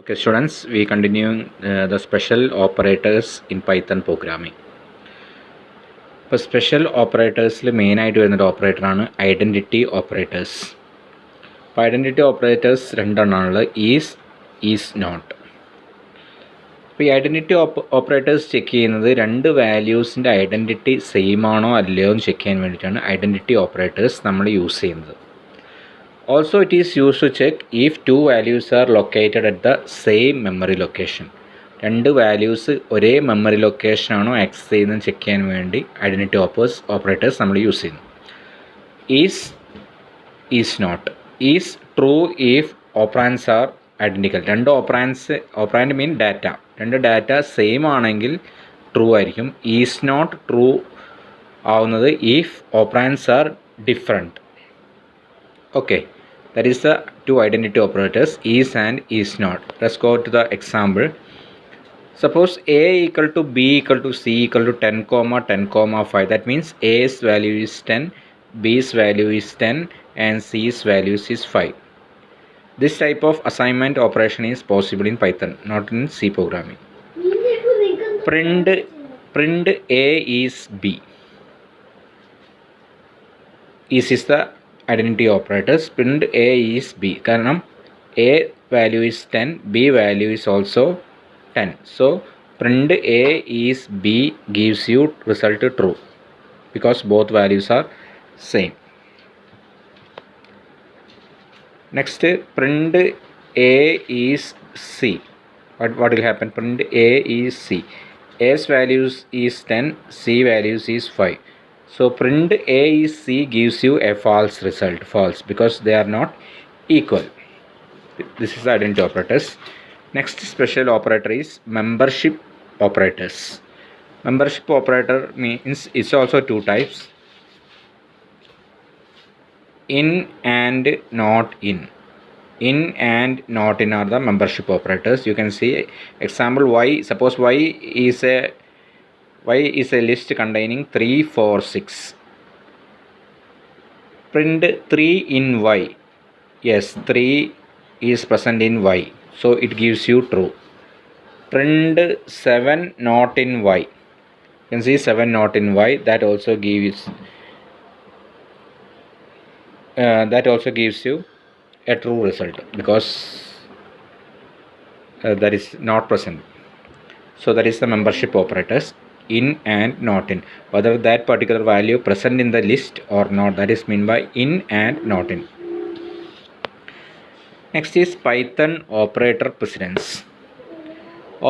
Okay, students, we continue the special operators in Python programming. ഇപ്പോൾ special ഓപ്പറേറ്റേഴ്സിൽ മെയിനായിട്ട് വരുന്നൊരു ഓപ്പറേറ്ററാണ് identity operators. അപ്പോൾ identity operators രണ്ടെണ്ണമാണുള്ളത്, is not. അപ്പോൾ ഈ ഐഡൻറ്റിറ്റി ഓപ്പറേറ്റേഴ്സ് ചെക്ക് ചെയ്യുന്നത് രണ്ട് വാല്യൂസിൻ്റെ ഐഡൻറ്റിറ്റി സെയിം ആണോ അല്ലയോ എന്ന് ചെക്ക് ചെയ്യാൻ വേണ്ടിയിട്ടാണ് ഐഡൻറ്റിറ്റി ഓപ്പറേറ്റേഴ്സ് നമ്മൾ യൂസ് ചെയ്യുന്നത്. Also, it is used to check if two values are located at the same memory location. രണ്ട് വാല്യൂസ് ഒരേ മെമ്മറി ലൊക്കേഷനാണോ ആക്സസ് ചെയ്യുന്നത് ചെക്ക് ചെയ്യാൻ വേണ്ടി ഐഡൻറ്റിറ്റി ഓപ്പറേറ്റേഴ്സ് നമ്മൾ യൂസ് ചെയ്യുന്നു. Is not. Is true if operands are identical. രണ്ട് operand mean data. രണ്ട് ഡാറ്റ സെയിം ആണെങ്കിൽ ട്രൂ ആയിരിക്കും. ഈസ് നോട്ട് ട്രൂ ആവുന്നത് if operands are different. Okay, that is the two identity operators, is and is not. Let's go to the example. Suppose a equal to b equal to c equal to 10 comma 10 comma 5. That means a's value is 10, b's value is 10 and c's value is 5. This type of assignment operation is possible in Python, not in C programming. Print a is b. Is the identity operators. Print a is b കാരണം a value is 10, b value is also 10. So print a is b gives you result true because both values are same. Next, print a is c. What will happen? Print a is c. A's values is 10, c values is 5. So print a is c gives you a false result, false, because they are not equal. This is the identity operators. Next special operator is membership operators. Membership operator means it's also two types, in and not in. In and not in are the membership operators. You can see example y. Suppose y is a list containing 3, 4, 6. Print 3 in y. Yes, 3 is present in y, so it gives you true. Print 7 not in y. You can see 7 not in y. That also gives you a true result because that is not present. So that is the membership operators, in and not in, whether that particular value present in the list or not. That is meant by in and not in. Next is Python operator precedence.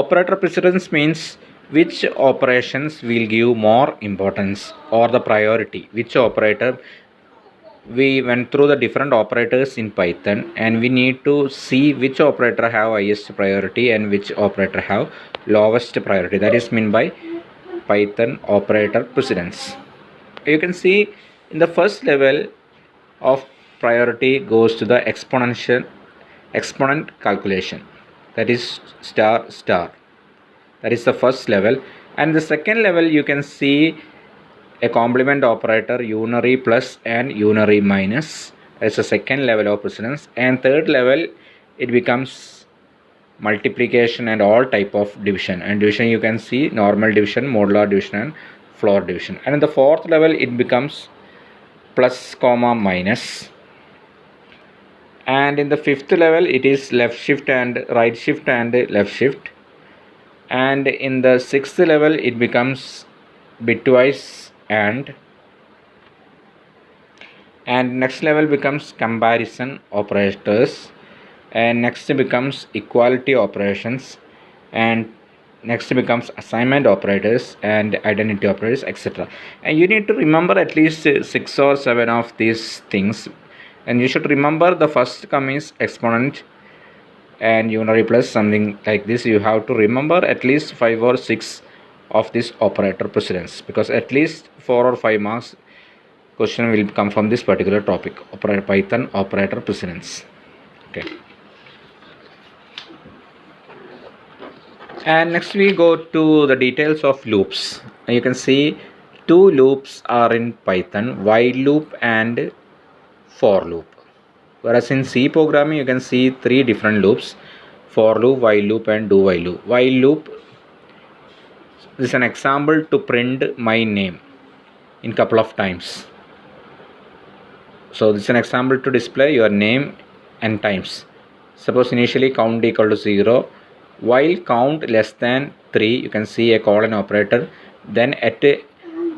Operator precedence means which operations will give more importance or the priority. Which operator, we went through the different operators in Python and we need to see which operator have highest priority and which operator have lowest priority. That is meant by Python operator precedence. You can see in the first level of priority goes to the exponent calculation, that is star. That is the first level. And the second level you can see a complement operator, unary plus and unary minus. That's the second level of precedence. And third level it becomes multiplication and all type of division. And division you can see normal division, modular division and floor division. And in the fourth level it becomes plus comma minus. And in the fifth level it is left shift and right shift and left shift. And in the sixth level it becomes bitwise and next level becomes comparison operators, and next becomes equality operations, and next becomes assignment operators and identity operators, etc. And you need to remember at least 6 or 7 of these things. And you should remember the first come is exponent and unary plus, something like this. You have to remember at least 5 or 6 of this operator precedence, because at least 4 or 5 marks question will come from this particular topic, Python operator precedence. Okay. And next we go to the details of loops. You can see two loops are in Python, while loop and for loop. Whereas in C programming you can see 3 different loops. for loop, while loop and do while loop. While loop is an example to print my name in couple of times. So this is an example to display your name n times. Suppose initially count equal to 0, while count less than 3, you can see a colon operator. Then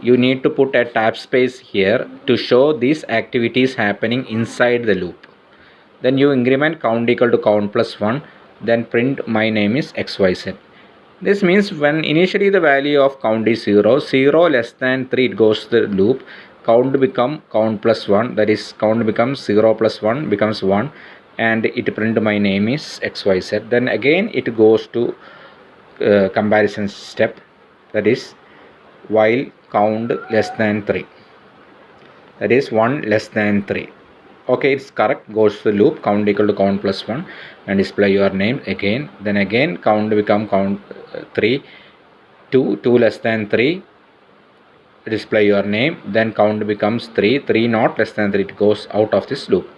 you need to put a tab space here to show these activities happening inside the loop. Then you increment count equal to count plus 1, then print my name is xyz. This means when initially the value of count is 0, 0 less than 3, it goes to the loop, count become count plus 1, that is count becomes 0 plus 1 becomes 1, and it print my name is xyz. Then again it goes to comparison step, that is while count less than 3, that is 1 less than 3. Okay, it's correct, goes to the loop, count equal to count plus 1 and display your name again. Then again count become count 3, 2 less than 3, display your name, then count becomes 3, 3 not less than 3, it goes out of this loop.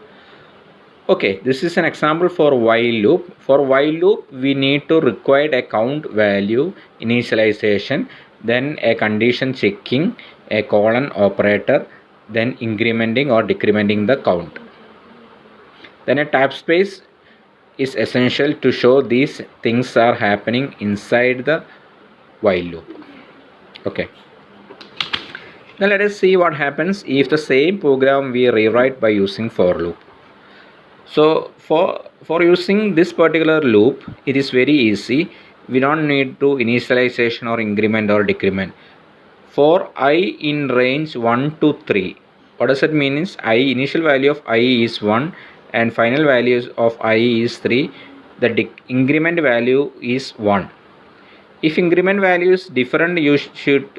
Okay, this is an example for while loop. For while loop we need to require a count value initialization, then a condition checking, a colon operator, then incrementing or decrementing the count. Then a tab space is essential to show these things are happening inside the while loop. Okay. Now let us see what happens if the same program we rewrite by using for loop. So for using this particular loop, it is very easy. We don't need to initialization or increment or decrement. For I in range 1 to 3, what does it mean is I initial value of I is 1 and final values of I is 3. The increment value is 1. If increment value is different, you should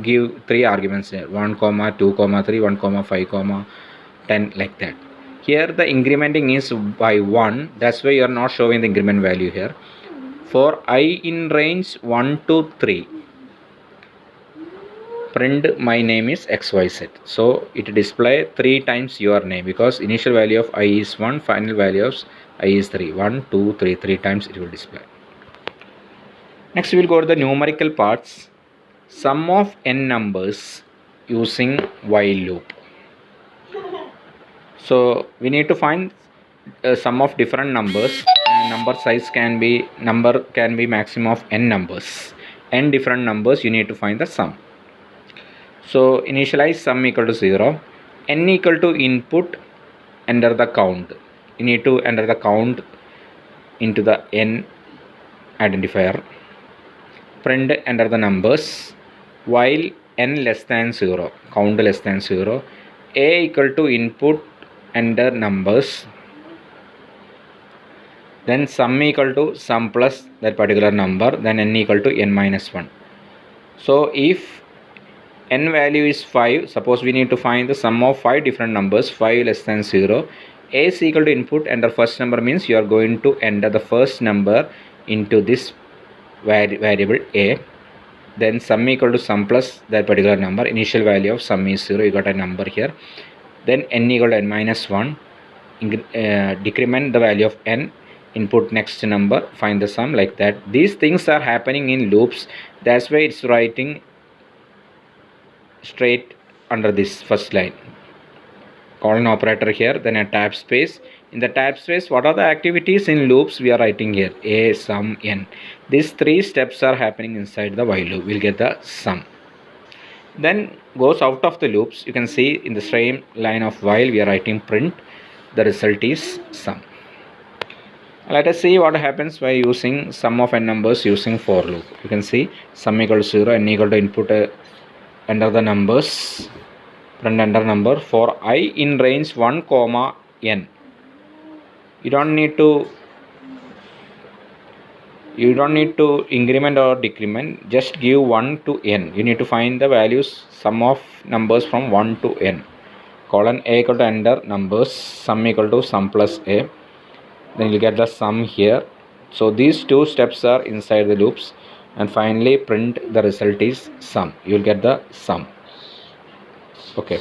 give 3 arguments here, 1, 2, 3, 1, 5, 10, like that. Here the incrementing is by 1, that's why you are not showing the increment value here. For I in range 1 to 3, print my name is xyz. So it display 3 times your name because initial value of I is 1, final value of I is 3. 1, 2, 3, 3 times it will display. Next we will go to the numerical parts. Sum of n numbers using while loop. So we need to find sum of different numbers, and number can be maximum of n numbers. N different numbers, you need to find the sum. So initialize sum equal to 0, n equal to input, enter the count. You need to enter the count into the n identifier. Print, enter the numbers, while n less than 0, count less than 0. A equal to input, enter numbers, then sum equal to sum plus that particular number, then n equal to n minus 1. So if n value is 5, suppose we need to find the sum of 5 different numbers, 5 less than 0. A is equal to input, enter first number means you are going to enter the first number into this variable A. Then sum equal to sum plus that particular number, initial value of sum is 0, you got a number here. Then n equal to n minus 1, decrement the value of n, input next number, find the sum, like that. These things are happening in loops, that's why it's writing straight under this first line. Colon operator here, then a tab space. In the tab space, what are the activities in loops we are writing here? A, sum, n. These 3 steps are happening inside the while loop. We'll get the sum. Then goes out of the loops. You can see in the same line of while we are writing print. The result is sum. Let us see what happens by using sum of n numbers using for loop. You can see sum equal to 0, n equal to input, enter the numbers, print enter number. For I in range 1, n. You don't need to increment or decrement, just give 1 to n. You need to find the values, sum of numbers from 1 to n. Colon A equal to enter numbers, sum equal to sum plus a. Then you get the sum here. So these 2 steps are inside the loops, and finally print the result is sum. You will get the sum. Okay.